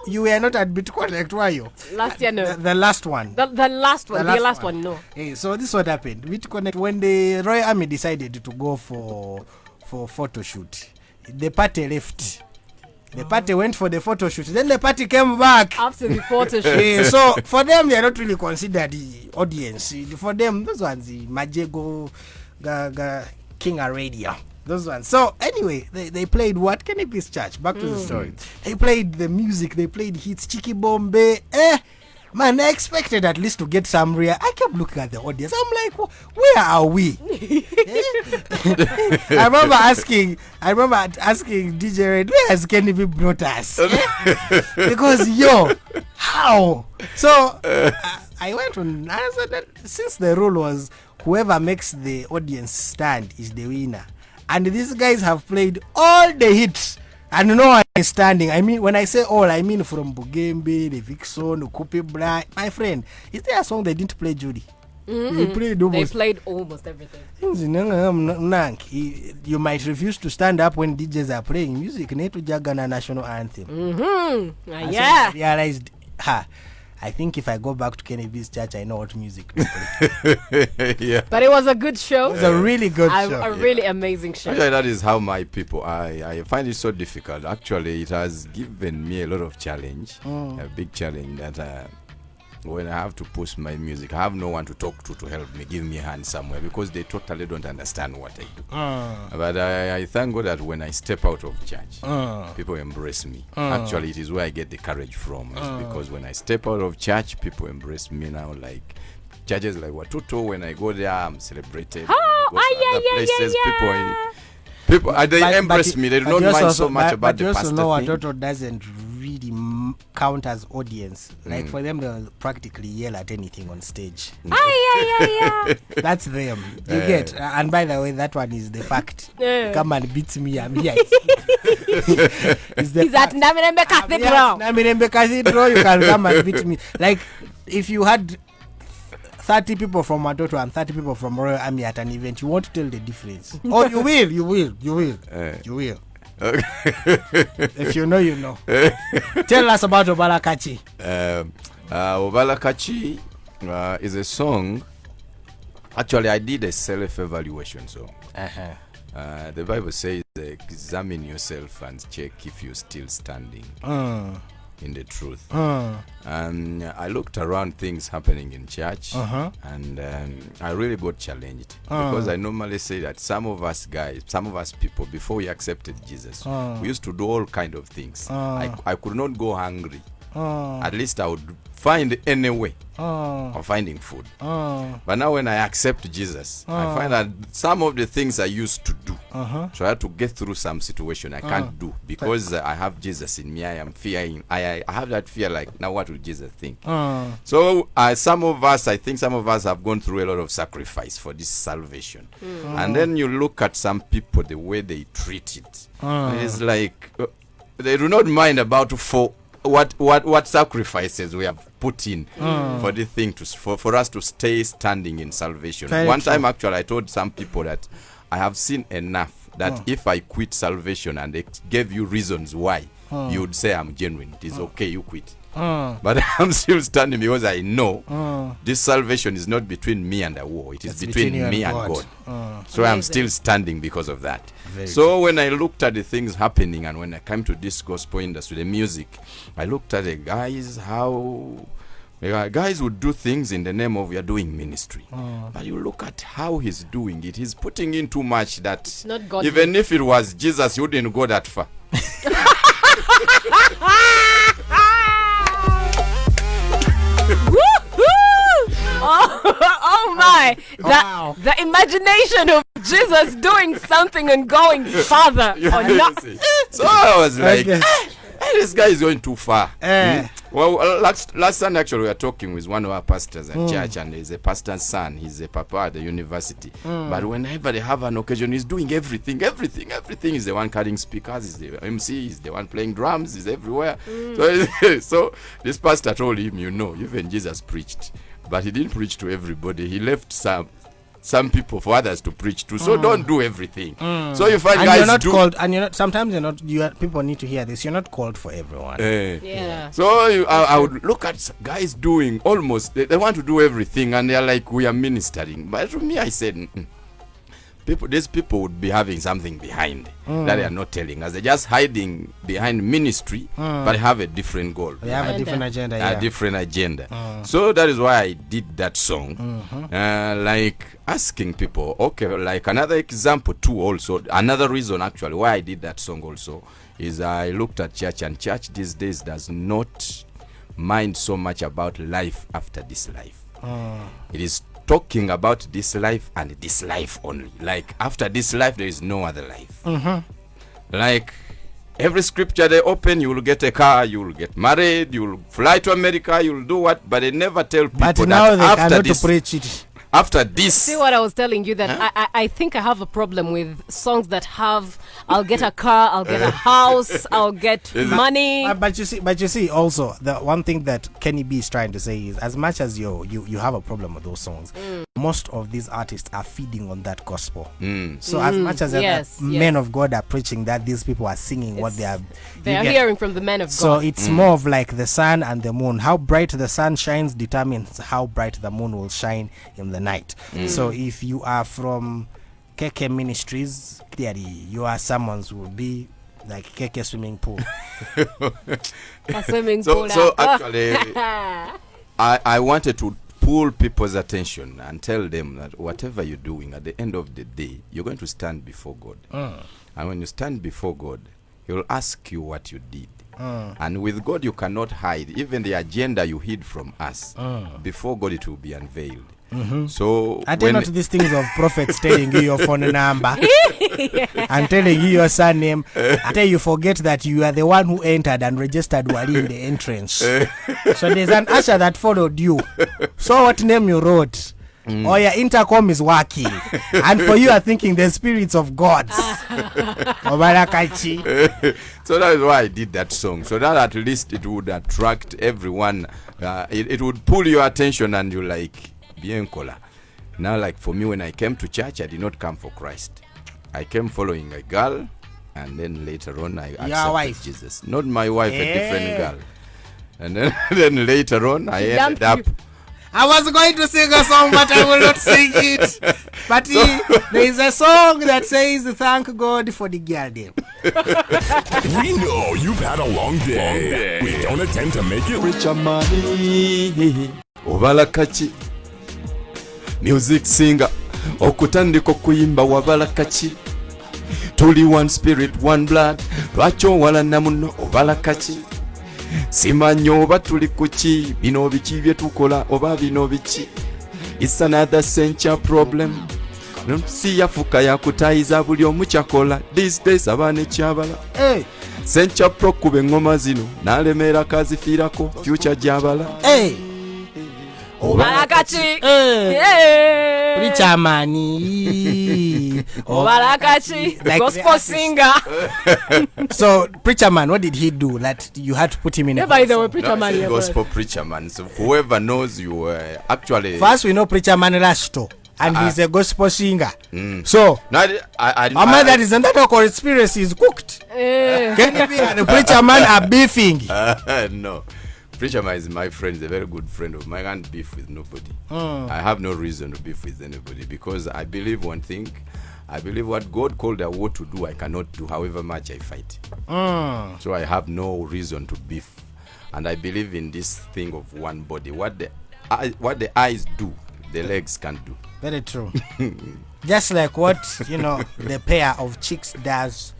you were not at BitConnect, were you? Last year, no. The last one. The last one. The last one, no. Hey, so this is what happened. BitConnect, when the Royal Army decided to go for photo shoot, the party left. The party went for the photo shoot. Then the party came back after the photo shoot. Yeah, so for them, they are not really considered the audience. For them, those ones, the Majego, King Radio. Those ones. So anyway, they played what? Kennedy's Church. Back to the story. They played the music. They played hits. Chiki Bombay. Man, I expected at least to get some real. I kept looking at the audience. I'm like, where are we? I remember asking DJ Red, where has Kennedy brought us? Because how? So I went on. I said that since the rule was whoever makes the audience stand is the winner, and these guys have played all the hits. And no one is standing. I mean, when I say all, I mean from Bugembe, the Vixen, the Kupi Bra. My friend, is there a song they didn't play, Judy? They played almost everything. You might refuse to stand up when DJs are playing music. Need to Jagana national anthem. I realized, I think if I go back to Kennedy's Church, I know what music to play. Yeah. But it was a good show. It was a really good show. A really amazing show. Actually, that is how my people are. I find it so difficult. Actually, it has given me a lot of challenge, a big challenge that when I have to push my music, I have no one to talk to help me, give me a hand somewhere, because they totally don't understand what I do. But I thank God that when I step out of church, people embrace me. Actually, it is where I get the courage from. Because when I step out of church, people embrace me now. Like churches like Watuto, when I go there, I'm celebrated. People, they embrace me. They do not mind so much about the pastor thing. But you also know Watoto doesn't really count as audience. Like for them, they'll practically yell at anything on stage. That's them. You get. And by the way, that one is the fact. Come and beat me. I'm here. He's at Namirembe Cathedral. Namirembe Cathedral. You can come and beat me. Like if you had 30 people from Watoto and 30 people from Royal Army at an event, you won't tell the difference. Oh, you will. If you know, you know. Tell us about Obalakachi. Obalakachi is a song. Actually, I did a self-evaluation song. The Bible says, examine yourself and check if you're still standing in the truth. And I looked around things happening in church, and I really got challenged, because I normally say that some of us people, before we accepted Jesus, we used to do all kind of things. I could not go hungry. At least I would find any way of finding food. But now when I accept Jesus, I find that some of the things I used to do, so I had to get through some situation I can't do, because I have Jesus in me. I am fearing. I have that fear, like, now what will Jesus think? So I think some of us have gone through a lot of sacrifice for this salvation. And then you look at some people, the way they treat it. It's like they do not mind about what sacrifices we have put in for the thing for us to stay standing in salvation. One time, actually, I told some people that I have seen enough that if I quit salvation and they gave you reasons why, you would say I'm genuine. It is okay, you quit. But I'm still standing because I know this salvation is not between me and the war. It is between me and God. So I'm still standing because of that. So when I looked at the things happening, and when I came to this gospel industry, the music, I looked at the guys, how guys would do things in the name of we are doing ministry. But you look at how he's doing it. He's putting in too much that even if it was Jesus, he wouldn't go that far. Oh my! Wow. The imagination of Jesus doing something and going farther or not. So I was like, this guy is going too far. Well, last Sunday, actually, we were talking with one of our pastors at church, and he's a pastor's son. He's a papa at the university. But whenever they have an occasion, he's doing everything. He's the one carrying speakers, he's the MC, he's the one playing drums, he's everywhere. So this pastor told him, even Jesus preached. But he didn't preach to everybody. He left some some people, for others to preach to. So don't do everything. So you find And guys you're not do. called, and you're not. Sometimes you're not. People need to hear this. You're not called for everyone. Yeah. So I would look at guys doing almost. They want to do everything, and they're like, we are ministering. But to me, I said, these people would be having something behind that they are not telling us. They're just hiding behind ministry, but have a different goal. They have a different agenda. A different agenda. So that is why I did that song, like asking people. Okay, like another example too. Also, another reason actually why I did that song also is I looked at church, and church these days does not mind so much about life after this life. It is talking about this life and this life only. Like after this life there is no other life. Like every scripture they open, you will get a car, you will get married, you will fly to America, you will do what, but they never tell people But now that they after cannot this, preach it. after this, See what I was telling you, that I think I have a problem with songs that have, I'll get a car, I'll get a house, I'll get money. But you see, also the one thing that Kenny B is trying to say is, as much as you have a problem with those songs, most of these artists are feeding on that gospel. So as much as Yes, men of God are preaching that, these people are singing what they are. They you are get- hearing from the men of So God. it's more of like the sun and the moon. How bright the sun shines determines how bright the moon will shine in the night. So if you are from KK Ministries, clearly you are someone who will be like KK swimming pool. A swimming so pool. so actually, I wanted to pull people's attention and tell them that whatever you're doing, at the end of the day, you're going to stand before God. And when you stand before God, He will ask you what you did. And with God, you cannot hide. Even the agenda you hid from us, before God, it will be unveiled. So I tell not these things of prophets telling you your phone number and telling you your surname until you forget that you are the one who entered and registered Wali in the entrance. So there's an usher that followed you. So what name you wrote? Or your intercom is working, and for you are thinking the spirits of gods. Obarakachi. So that is why I did that song, so that at least it would attract everyone. It would pull your attention, and you like bien kola. Now, like for me, when I came to church, I did not come for Christ. I came following a girl, and then later on I accepted wife. Jesus. Not my wife, a different girl. And then later on I ended up. I was going to sing a song, but I will not sing it. But there is a song that says, "Thank God for the girl." We know you've had a long day. We don't attempt to make it Preacher money. Obalakachi music singer okutandika okuyimba wabalakachi tuli one spirit one blood lwaki owalana muno obalakachi simanyi oba tuli kuki bino biki byetukola oba bino biki it's another century problem si yafuka yakutayiza buli omu kyakola these days abaana ekyabala Hey, century pro kuba engoma zino n'alemeera kazifiirako future gyabala hey, Obalakachi. hey. Yeah. Preacher money. Obalakachi. Like Gospel the artist. singer. So, Preacher Man, what did he do that you had to put him in? Yeah, A by the way, song? preacher No, man. it's a yeah, gospel preacher, man. So whoever knows you, actually. First, we know Preacher Man Rasto, and he's a gospel singer. So, No, I Mama, that isn't that a conspiracy is cooked? Can you be and the Preacher Man are beefing? no. Preacher man is my friend. He's a very good friend of mine. I can't beef with nobody. I have no reason to beef with anybody because I believe one thing. I believe what God called a war to do, I cannot do, however much I fight. So I have no reason to beef. And I believe in this thing of one body. What the eyes do, the legs can do. Very true. Just like what, the pair of chicks does,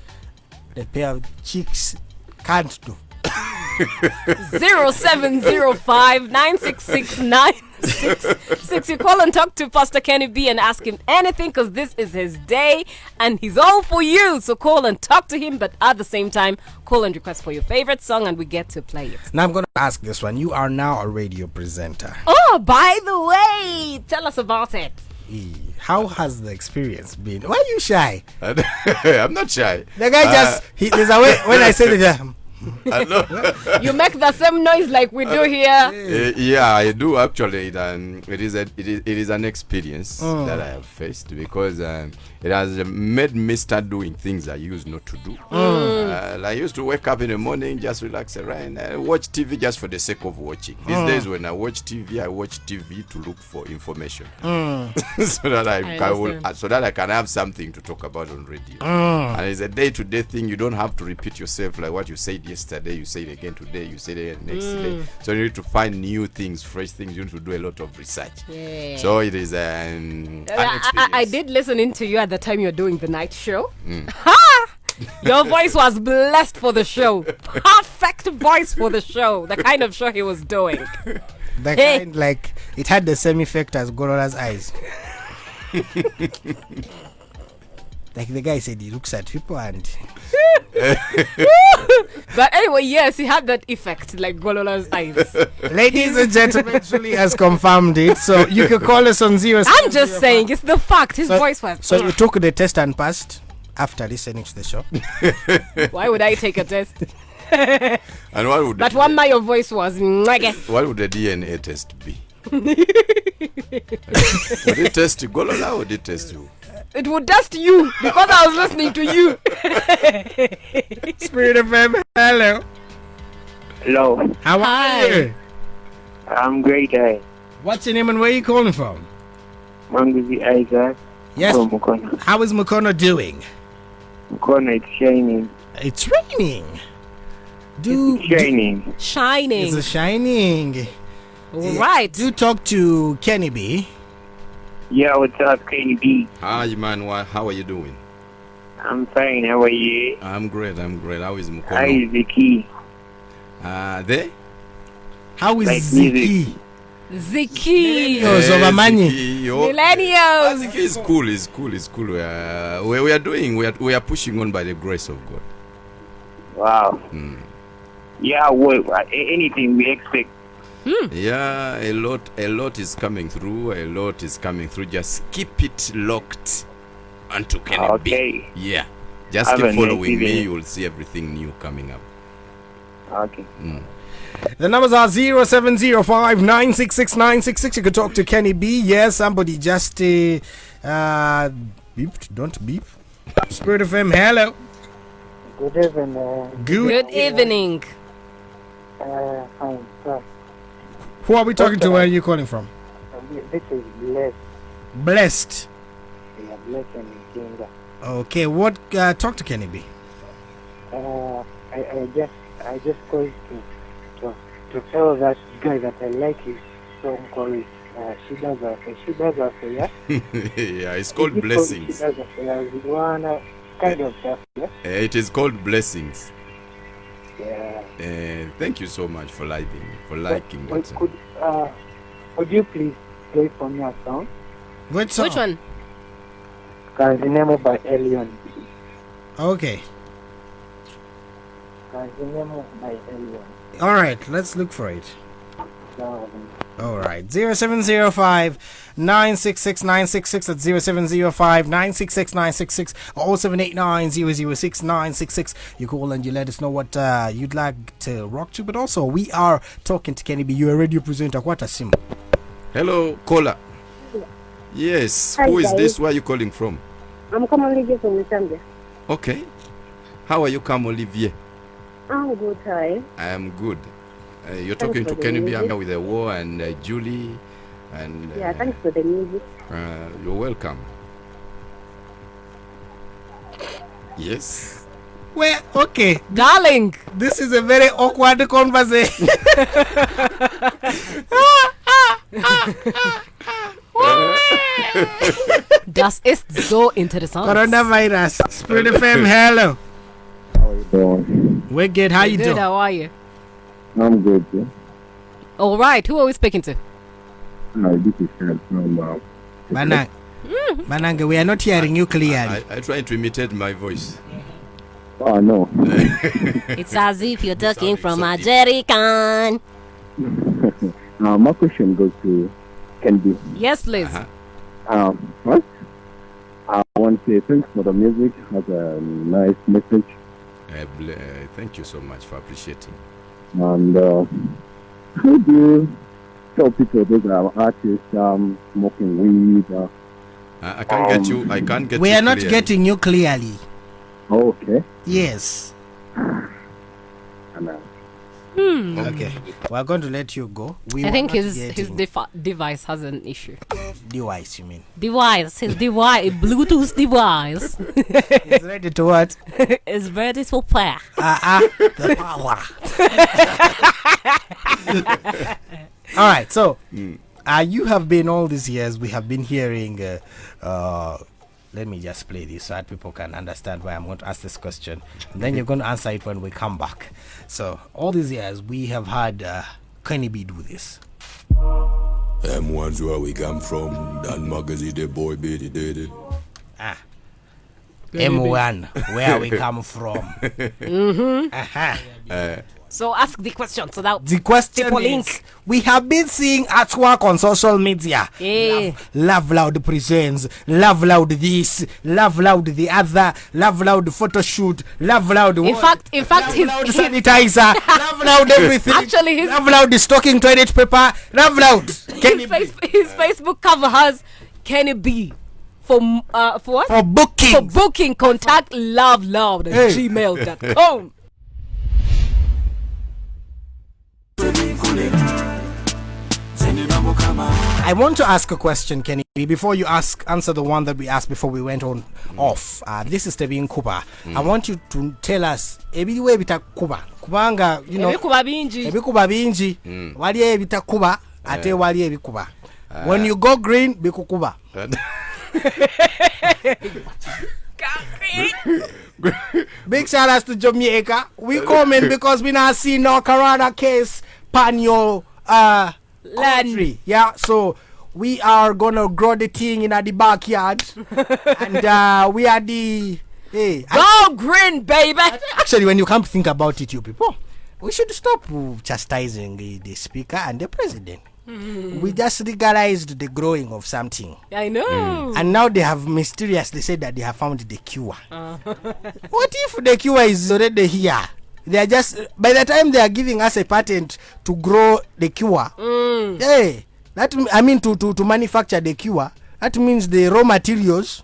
the pair of chicks can't do. 0705-966-966. You call and talk to Pastor Kenny B and ask him anything because this is his day and he's all for you. So call and talk to him, but at the same time, call and request for your favorite song and we get to play it. Now I'm going to ask this one. You are now a radio presenter. Oh, by the way, tell us about it. How has the experience been? Why are you shy? I'm not shy. The guy there's a way when I say that. I know. You make the same noise like we do here. Yeah, I do actually. It is an experience that I have faced because it has made me start doing things I used not to do. I used to wake up in the morning, just relax around, watch TV just for the sake of watching. These days, when I watch TV to look for information, so that I can have something to talk about on radio. And it's a day-to-day thing. You don't have to repeat yourself like what you said yesterday. You say it again today. You say it again next day. So you need to find new things, fresh things. You need to do a lot of research. Yeah. So it is an experience. I did listen into you at the time you're doing the night show. Your voice was blessed for the show. Perfect voice for the show. The kind of show he was doing. The kind, like, it had the same effect as Gorora's eyes. Like the guy said, he looks at people and... But anyway, yes, he had that effect like Golola's eyes. Ladies and gentlemen, Julie has confirmed it. So you can call us on 0. I'm just saying, it's the fact. His voice was... So you took the test and passed after listening to the show. Why would I take a test? And what would But one my voice was... what would the DNA test be? Would it test Golola or would it test you? It would test you because I was listening to you. Spirit of FM, hello. Hello, How Hi. are you? I'm great. What's your name and where are you calling from? Manguzi Isaac Yes. from Mukono. How is Mukono doing? Mukono, it's shining. It's raining. It's shining. Shining. It's shining. Right. Do talk to Kenny B. Yeah, what's up, KD? Hi, man. How are you doing? I'm fine. How are you? I'm great. How is How Mukono? is the key? There? How is Like Ziki? Ziki. Millennials of Amani. Millennials. Ziki is cool. It's cool. We are pushing on by the grace of God. Wow. Yeah, anything we expect. Yeah, a lot is coming through. Just keep it locked onto Kenny B. Okay. Yeah. Just Have keep a following nice me. evening. You will see everything new coming up. Okay. The numbers are 0705966966. You can talk to Kenny B. Yes, somebody just beeped. Don't beep. Spirit of FM, hello. Good evening. Good evening. Fine. So, Who are we talking to? Where are you calling from? this is blessed. Blessed. Yeah, blessed and Kinga. Okay, what? Talk to Kenny B. I just called to tell that guy that I like his song called She Does Affair, yeah? Yeah, it's called She Blessings. Does Affair, one kind of stuff, yeah? It is called Blessings. Yeah. Thank you so much for liking that song. Could you please play for me a song? Which song? Which one? Kazinemo by Elion. Okay. Kazinemo by Elion. All right, let's look for it. So, All right, 0705966966. That's 0705966966 or 0789006966. You call and you let us know what you'd like to rock to. But also, we are talking to Kenny B. You're a radio presenter. What a sim. Hello, caller. Yes. Hi, Who is guys. this? Where are you calling from? I'm Kamolivier from Zambia. Okay. How are you, Cam Olivier? I'm good, hi. I am good. You're Thanks talking to for the Kenny B. I'm music. here with Awar and Julie. And Yeah, thanks for the music. you're welcome. Yes. Well, okay. Darling. This is a very awkward conversation. Das ist so interessant. Coronavirus. Spirit FM, hello. how are you doing? We're good. How you Good, doing? how are you? I'm good, yeah. All right, who are we speaking to? This is Shad from Banang. Bananga, we are not hearing you clearly. I try to imitate my voice. Oh, no. It's as if you're talking from a jerry can. My question goes to Candy. Yes, please. First, I want to say thanks for the music. Has a nice message. Thank you so much for appreciating. And how do you tell people those are artists smoking weed? I can't get you. I can't get. We you are not clearly. getting you clearly. Okay. Yes. And, Okay. We're going to let you go. We I were think not his getting- device has an issue. device, you mean? Device, his device, Bluetooth device It's ready to what? is ready to pair. The power. All right. So, you have been all these years. We have been hearing. Let me just play this so that people can understand why I'm going to ask this question, and then you're going to answer it when we come back. So, all these years we have had Kenny B do this. M1's where we come from. That magazine, the boy, baby, did M1, where we come from. So ask the question so that The question people is, link. we have been seeing artwork on social media. Yeah. Love Loud presents, Love Loud this, Love Loud the other, Love Loud photo shoot, Love Loud In fact, Love his Loud sanitizer, Love Loud everything. Actually, his- Love Loud the stocking toilet paper, Love Loud. Kenny B. his Facebook cover has Kenny B. For what? For booking. For booking, contact loveloud at Hey. gmail.com. I want to ask a question, Kenny, before you answer the one that we asked before we went on off. This is Tebin Kuba. I want you to tell us ebiwe bita Kuba. Kubanga, you know, Ebikuba bingi. ebikuba bingi. Wali ebita Kuba, ate wali ebikuba. When you go green, bikukuba. Big shout outs to Jamaica. We coming because we not see no corona case pan your country. Yeah, so we are gonna grow the thing in the backyard. And we are the Go green, baby. actually, when you come to think about it, you people, we should stop chastising the speaker and the president. We just legalized the growing of something. I know. And now they have mysteriously said that they have found the cure. What if the cure is already here? They are just, by the time they are giving us a patent to grow the cure, hey, that I mean to manufacture the cure, that means the raw materials.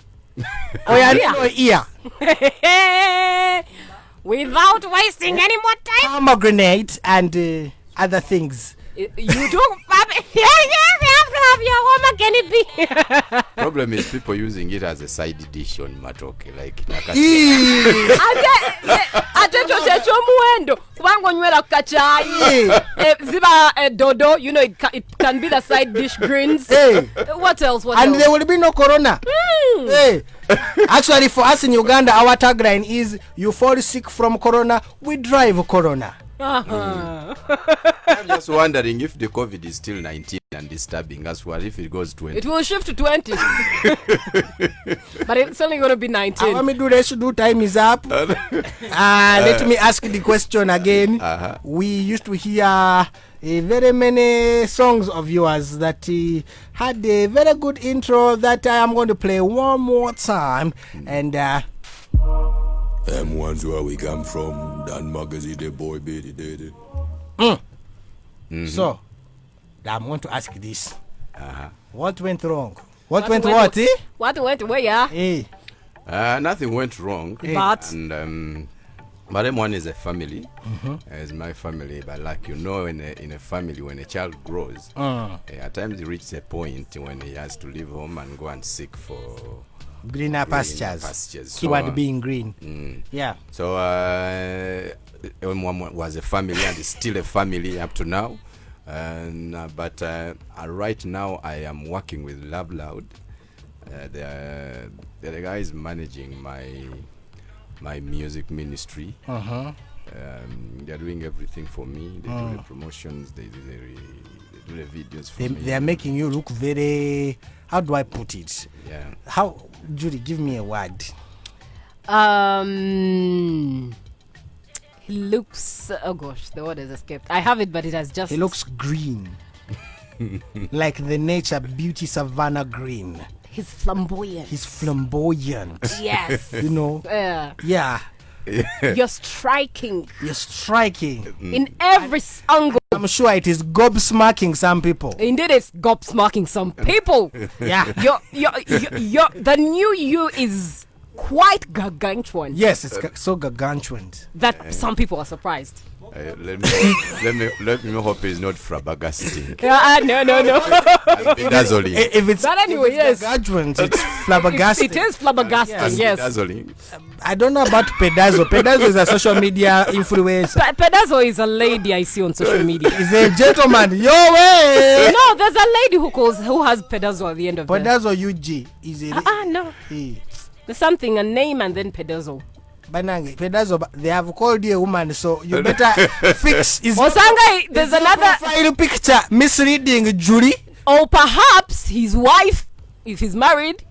Here. Without wasting any more time. Pomegranate and other things. You do. Yes, have your woman, can it be? Problem is people using it as a side dish on matoke, like Ate chocho muendo kubanga onywera kukachayi ziba dodo, you know, it can be the side dish greens. Hey. What else? And there will be no corona. Hey. Actually, for us in Uganda, our tagline is, you fall sick from corona, we drive corona. I'm just wondering if the COVID is still 19 and disturbing us. What if it goes 20? It will shift to 20. But it's only going to be 19. Let me do this. Time is up. Let me ask the question again. We used to hear very many songs of yours that had a very good intro that I am going to play one more time. And M1's where we come from. That magazine, the boy, baby, did so, I'm going to ask this. What went wrong? What went what? What went where? Yeah. Hey. Nothing went wrong. But And but M1 is a family. It's my family. But like you know, in a family, when a child grows, at times he reaches a point when he has to leave home and go and seek for Greener pastures. So, Keyword being green. Yeah. So M1 was a family and is still a family up to now. But right now I am working with Love Loud. They're the guys managing my music ministry. They're doing everything for me. They do the promotions. They do the videos for me. They are making you look very. How do I put it? Yeah. How, Judy? Give me a word. he looks. Oh gosh, the word has escaped. I have it, but it has just. He looks green, like the nature beauty savannah green. He's flamboyant. He's flamboyant. Yes. You know. Yeah. Yeah. You're striking You're striking. in every angle. I'm sure it is gobsmacking some people. Indeed, it's gobsmacking some people. Yeah. The new you is quite gargantuan. Yes, it's so gargantuan. That some people are surprised. Let me hope it's not flabbergasting. No. Dazzling. If it's But anyway, yes. gargantuan, it's flabbergasting. It is flabbergasting, yes. Dazzling. I don't know about Pedazzo. Pedazzo is a social media influencer. Pedazzo is a lady I see on social media. He's a gentleman. Yo way. No, there's a lady who has Pedazzo at the end of the Pedazzo UG is a no. Eh. There's something, a name and then Pedazzo. Banange, Pedazzo, they have called you a woman, so you better fix his Osanga, there's another profile picture misleading Julie. or perhaps his wife, if he's married,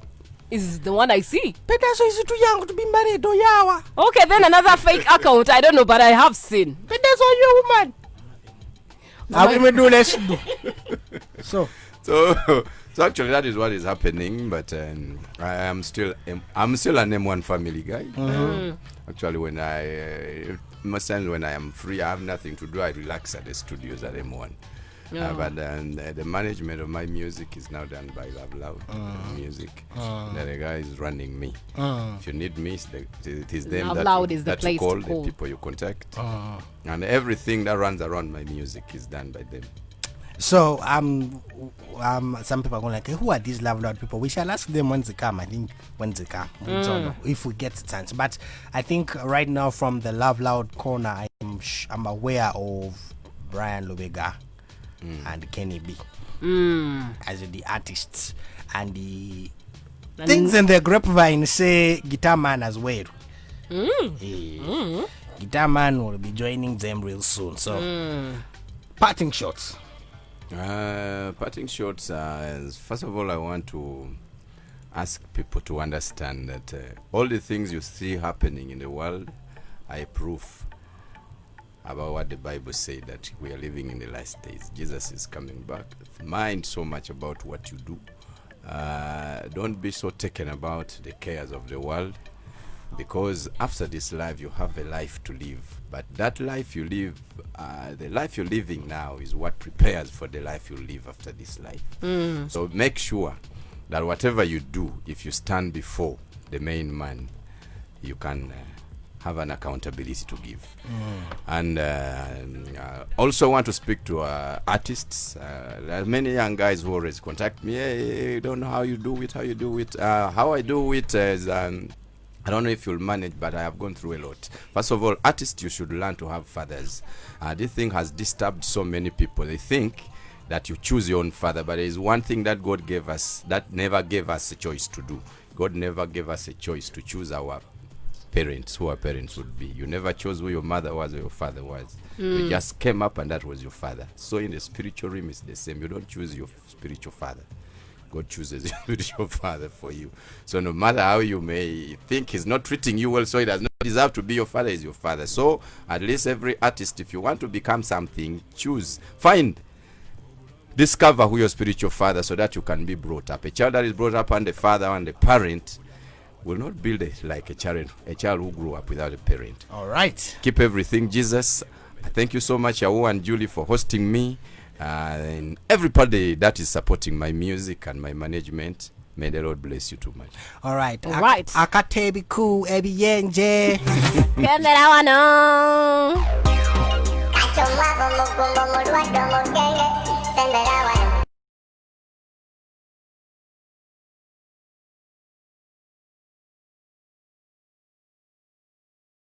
is the one I see. Pedazzo is too young to be married, oh yawa. Okay, then another fake account. I don't know, but I have seen. Pedazzo, you a woman. I will do less. So So actually, that is what is happening. But I'm still an M1 family guy. Actually, when most times when I am free, I have nothing to do. I relax at the studios at M1. But the management of my music is now done by Love Loud Music. The guy is running me. If you need me, it is them Love Loud is the that place you call, to call. the people you contact. And everything that runs around my music is done by them. So some people are going like, hey, who are these Love Loud people? We shall ask them when they come. I think when they come, we don't know if we get the chance. But I think right now from the Love Loud corner, I'm aware of Brian Lubega and Kenny B as the artists, and the things in the grapevine say Guitar Man as well. Guitar Man will be joining them real soon. So parting shots. Parting shots. First of all, I want to ask people to understand that all the things you see happening in the world are proof about what the Bible said, that we are living in the last days. Jesus is coming back. Mind so much about what you do. Don't be so taken about the cares of the world, because after this life you have a life to live. But that life you live, the life you're living now is what prepares for the life you live after this life. So make sure that whatever you do, if you stand before the main man, you can have an accountability to give. And also want to speak to artists. There are many young guys who always contact me. Hey, I don't know how you do it. How I do it is I don't know if you'll manage, but I have gone through a lot. First of all, artists, you should learn to have fathers. This thing has disturbed so many people. They think that you choose your own father, but there is one thing that God gave us that never gave us a choice to do. God never gave us a choice to choose our parents, who our parents would be. You never chose who your mother was or your father was. You just came up and that was your father. So in the spiritual realm, it's the same. You don't choose your spiritual father. God chooses your spiritual father for you. So no matter how you may think he's not treating you well, so he does not deserve to be your father, is your father. So at least every artist, if you want to become something, discover who your spiritual father, so that you can be brought up. A child that is brought up and the father and the parent will not build like a child who grew up without a parent. All right. Keep everything Jesus. Thank you so much, Awar and Julie, for hosting me. And everybody that is supporting my music and my management, may the Lord bless you too much. All right. All right. Akatebi ku ebi yenje. Send